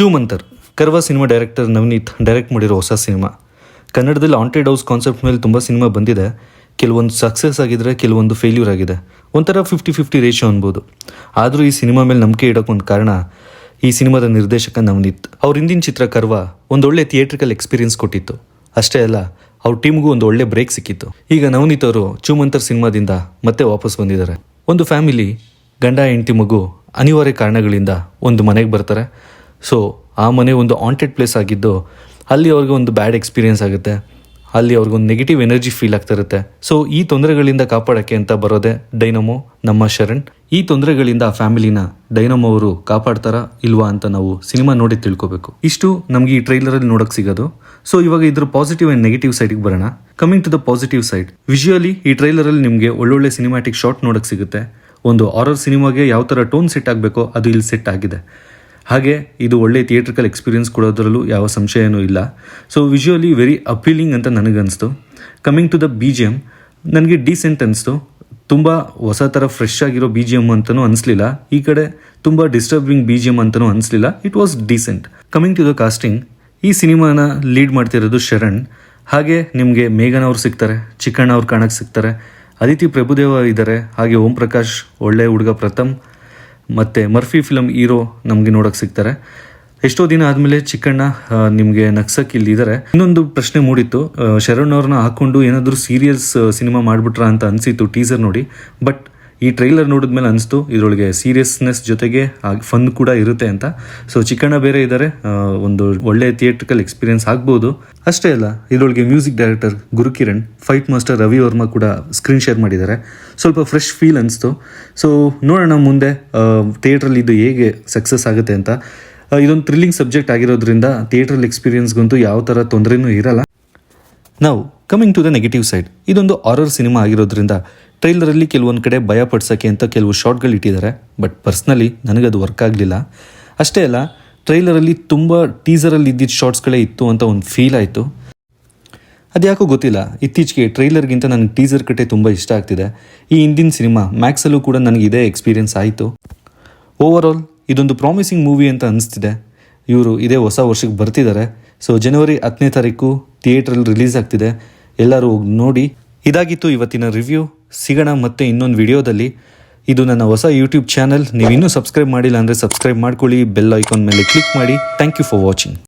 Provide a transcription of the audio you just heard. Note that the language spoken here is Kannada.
ಚೂಮಂತರ್ Karva cinema director Navneet direct ಮಾಡಿರೋ ಹೊಸ ಸಿನಿಮಾ. ಕನ್ನಡದಲ್ಲಿ ಹಾಂಟೆಡ್ ಹೌಸ್ ಕಾನ್ಸೆಪ್ಟ್ ಮೇಲೆ ತುಂಬ ಸಿನಿಮಾ ಬಂದಿದೆ. ಕೆಲವೊಂದು ಸಕ್ಸಸ್ ಆಗಿದ್ರೆ, ಕೆಲವೊಂದು ಫೇಲ್ಯೂರ್ ಆಗಿದೆ. ಒಂಥರ 50-50 ರೇಷಿಯೋ ಅನ್ಬೋದು. ಆದರೂ ಈ ಸಿನಿಮಾ ಮೇಲೆ ನಂಬಿಕೆ ಇಡೋಕ್ಕೊಂದು ಕಾರಣ ಈ ಸಿನಿಮಾದ ನಿರ್ದೇಶಕ ನವನೀತ್. ಅವ್ರ ಹಿಂದಿನ ಚಿತ್ರ ಕರ್ವಾ ಒಂದೊಳ್ಳೆ ಥಿಯೇಟ್ರಿಕಲ್ ಎಕ್ಸ್ಪೀರಿಯನ್ಸ್ ಕೊಟ್ಟಿತ್ತು. ಅಷ್ಟೇ ಅಲ್ಲ, ಅವ್ರ ಟೀಮ್ಗೂ ಒಂದು ಒಳ್ಳೆ ಬ್ರೇಕ್ ಸಿಕ್ಕಿತ್ತು. ಈಗ ನವನೀತ್ ಅವರು ಚೂಮಂತರ್ ಸಿನಿಮಾದಿಂದ ಮತ್ತೆ ವಾಪಸ್ ಬಂದಿದ್ದಾರೆ. ಒಂದು ಫ್ಯಾಮಿಲಿ, ಗಂಡ ಹೆಂಡತಿ ಮಗು ಅನಿವಾರ್ಯ ಕಾರಣಗಳಿಂದ ಒಂದು ಮನೆಗೆ ಬರ್ತಾರೆ. ಸೊ ಆ ಮನೆ ಒಂದು ಹಾಂಟೆಡ್ ಪ್ಲೇಸ್ ಆಗಿದ್ದು, ಅಲ್ಲಿ ಅವ್ರಿಗೆ ಒಂದು ಬ್ಯಾಡ್ ಎಕ್ಸ್ಪೀರಿಯನ್ಸ್ ಆಗುತ್ತೆ. ಅಲ್ಲಿ ಅವ್ರಿಗೊಂದು ನೆಗೆಟಿವ್ ಎನರ್ಜಿ ಫೀಲ್ ಆಗ್ತಾ ಇರುತ್ತೆ. ಸೊ ಈ ತೊಂದರೆಗಳಿಂದ ಕಾಪಾಡೋಕ್ಕೆ ಅಂತ ಬರೋದೆ ಡೈನಮೋ, ನಮ್ಮ ಶರಣ್. ಈ ತೊಂದರೆಗಳಿಂದ ಆ ಫ್ಯಾಮಿಲಿನ ಡೈನಮೋ ಅವರು ಕಾಪಾಡ್ತಾರಾ ಇಲ್ವಾ ಅಂತ ನಾವು ಸಿನಿಮಾ ನೋಡಿ ತಿಳ್ಕೊಬೇಕು. ಇಷ್ಟು ನಮಗೆ ಈ ಟ್ರೈಲರಲ್ಲಿ ನೋಡೋಕೆ ಸಿಗೋದು. ಸೊ ಇವಾಗ ಇದ್ರ ಪಾಸಿಟಿವ್ ಆ್ಯಂಡ್ ನೆಗೆಟಿವ್ ಸೈಡ್ಗೆ ಬರೋಣ. Coming to the positive side, visually ಈ ಟ್ರೈಲರಲ್ಲಿ ನಿಮಗೆ ಒಳ್ಳೊಳ್ಳೆ ಸಿನಿಮ್ಯಾಟಿಕ್ ಶಾಟ್ ನೋಡೋಕೆ ಸಿಗುತ್ತೆ. ಒಂದು ಹಾರರ್ ಸಿನಿಮಾಗೆ ಯಾವ ಥರ ಟೋನ್ ಸೆಟ್ ಆಗಬೇಕೋ ಅದು ಇಲ್ಲಿ ಸೆಟ್ ಆಗಿದೆ. ಹಾಗೆ ಇದು ಒಳ್ಳೆ ಥಿಯೇಟ್ರಿಕಲ್ ಎಕ್ಸ್ಪೀರಿಯನ್ಸ್ ಕೊಡೋದ್ರಲ್ಲೂ ಯಾವ ಸಂಶಯನೂ ಇಲ್ಲ. ಸೊ ವಿಜುವಲಿ ವೆರಿ ಅಪೀಲಿಂಗ್ ಅಂತ ನನಗನ್ನಿಸ್ತು. ಕಮಿಂಗ್ ಟು ದ BGM, ನನಗೆ ಡೀಸೆಂಟ್ ಅನಿಸ್ತು. ತುಂಬ ಹೊಸ ಥರ ಫ್ರೆಶ್ ಆಗಿರೋ BGM ಅಂತಲೂ ಅನಿಸ್ಲಿಲ್ಲ. ಈ ಕಡೆ ತುಂಬ ಡಿಸ್ಟರ್ಬಿಂಗ್ BGM ಅಂತಲೂ ಅನಿಸ್ಲಿಲ್ಲ. It was decent. Coming to the casting, ಈ ಸಿನಿಮಾನ ಲೀಡ್ ಮಾಡ್ತಿರೋದು ಶರಣ್. ಹಾಗೆ ನಿಮಗೆ ಮೇಘನ್ ಅವ್ರು ಸಿಗ್ತಾರೆ, ಚಿಕ್ಕಣ್ಣ ಅವ್ರು ಕಾಣಕ್ಕೆ ಸಿಗ್ತಾರೆ, ಅದಿತಿ ಪ್ರಭುದೇವ ಇದ್ದಾರೆ, ಹಾಗೆ ಓಂ ಪ್ರಕಾಶ್ ಒಳ್ಳೆ ಹುಡುಗ ಪ್ರಥಮ್, ಮತ್ತು ಮರ್ಫಿ ಫಿಲಮ್ ಹೀರೋ ನಮಗೆ ನೋಡೋಕೆ ಸಿಗ್ತಾರೆ. ಎಷ್ಟೋ ದಿನ ಆದಮೇಲೆ ಚಿಕ್ಕಣ್ಣ ನಿಮಗೆ ನಗ್ಸಕ್ಕೆ ಇಲ್ಲಿದ್ದಾರೆ. ಇನ್ನೊಂದು ಪ್ರಶ್ನೆ ಮೂಡಿತ್ತು, ಶರಣ್ ಅವ್ರನ್ನ ಹಾಕ್ಕೊಂಡು ಏನಾದರೂ ಸೀರಿಯಸ್ ಸಿನಿಮಾ ಮಾಡಿಬಿಟ್ರಾ ಅಂತ ಅನಿಸಿತ್ತು ಟೀಸರ್ ನೋಡಿ. ಬಟ್ ಈ ಟ್ರೈಲರ್ ನೋಡಿದ್ಮೇಲೆ ಅನಿಸ್ತು ಇದರೊಳಗೆ ಸೀರಿಯಸ್ನೆಸ್ ಜೊತೆಗೆ ಫನ್ ಕೂಡ ಇರುತ್ತೆ ಅಂತ. ಸೊ ಚಿಕ್ಕಣ್ಣ ಬೇರೆ ಇದ್ದಾರೆ, ಒಂದು ಒಳ್ಳೆ ಥಿಯೇಟ್ರಿಕಲ್ ಎಕ್ಸ್ಪೀರಿಯನ್ಸ್ ಆಗ್ಬೋದು. ಅಷ್ಟೇ ಅಲ್ಲ, ಇದರೊಳಗೆ music director Gurukiran, fight master Ravi Varma ಕೂಡ ಸ್ಕ್ರೀನ್ ಶೇರ್ ಮಾಡಿದ್ದಾರೆ. ಸ್ವಲ್ಪ ಫ್ರೆಶ್ ಫೀಲ್ ಅನಿಸ್ತು. ಸೊ ನೋಡೋಣ ಮುಂದೆ ಥಿಯೇಟ್ರಲ್ಲಿ ಇದು ಹೇಗೆ ಸಕ್ಸಸ್ ಆಗುತ್ತೆ ಅಂತ. ಇದೊಂದು ಥ್ರಿಲ್ಲಿಂಗ್ ಸಬ್ಜೆಕ್ಟ್ ಆಗಿರೋದ್ರಿಂದ ಥಿಯೇಟ್ರಲ್ ಎಕ್ಸ್ಪೀರಿಯನ್ಸ್ಗಂತೂ ಯಾವ ಥರ ತೊಂದರೆನೂ ಇರಲ್ಲ. ನಾವು coming to the negative side, ಇದೊಂದು ಹಾರರ್ ಸಿನಿಮಾ ಆಗಿರೋದ್ರಿಂದ ಟ್ರೈಲರಲ್ಲಿ ಕೆಲವೊಂದು ಕಡೆ ಭಯ ಪಡಿಸೋಕ್ಕೆ ಅಂತ ಕೆಲವು ಶಾರ್ಟ್ಗಳು ಇಟ್ಟಿದ್ದಾರೆ. ಬಟ್ ಪರ್ಸ್ನಲಿ ನನಗದು ವರ್ಕ್ ಆಗಲಿಲ್ಲ. ಅಷ್ಟೇ ಅಲ್ಲ, ಟ್ರೈಲರಲ್ಲಿ ತುಂಬ ಟೀಸರಲ್ಲಿ ಇದ್ದಿದ್ದ ಶಾರ್ಟ್ಸ್ಗಳೇ ಇತ್ತು ಅಂತ ಒಂದು ಫೀಲ್ ಆಯಿತು. ಅದ್ಯಾಕೋ ಗೊತ್ತಿಲ್ಲ, ಇತ್ತೀಚೆಗೆ ಟ್ರೈಲರ್ಗಿಂತ ನನಗೆ ಟೀಸರ್ ಕಟ್ಟೆ ತುಂಬ ಇಷ್ಟ ಆಗ್ತಿದೆ. ಈ ಹಿಂದಿನ ಸಿನಿಮಾ ಮ್ಯಾಕ್ಸಲ್ಲೂ ಕೂಡ ನನಗೆ ಇದೇ ಎಕ್ಸ್ಪೀರಿಯನ್ಸ್ ಆಯಿತು. ಓವರ್ ಆಲ್ ಇದೊಂದು ಪ್ರಾಮಿಸಿಂಗ್ ಮೂವಿ ಅಂತ ಅನಿಸ್ತಿದೆ. ಇವರು ಇದೇ ಹೊಸ ವರ್ಷಕ್ಕೆ ಬರ್ತಿದ್ದಾರೆ. ಸೊ ಜನವರಿ 10ನೇ ತಾರೀಕು ಥಿಯೇಟ್ರಲ್ಲಿ ರಿಲೀಸ್ ಆಗ್ತಿದೆ. ಎಲ್ಲರೂ ಹೋಗಿ ನೋಡಿ. ಇದಾಗಿತ್ತು ಇವತ್ತಿನ ರಿವ್ಯೂ. ಸಿಗೋಣ ಮತ್ತೆ ಇನ್ನೊಂದು ವಿಡಿಯೋದಲ್ಲಿ. ಇದು ನನ್ನ ಹೊಸ ಯೂಟ್ಯೂಬ್ ಚಾನಲ್. ನೀವು ಇನ್ನೂ ಸಬ್ಸ್ಕ್ರೈಬ್ ಮಾಡಿಲ್ಲ ಅಂದರೆ ಸಬ್ಸ್ಕ್ರೈಬ್ ಮಾಡ್ಕೊಳ್ಳಿ. ಬೆಲ್ ಐಕಾನ್ ಮೇಲೆ ಕ್ಲಿಕ್ ಮಾಡಿ. Thank you for watching.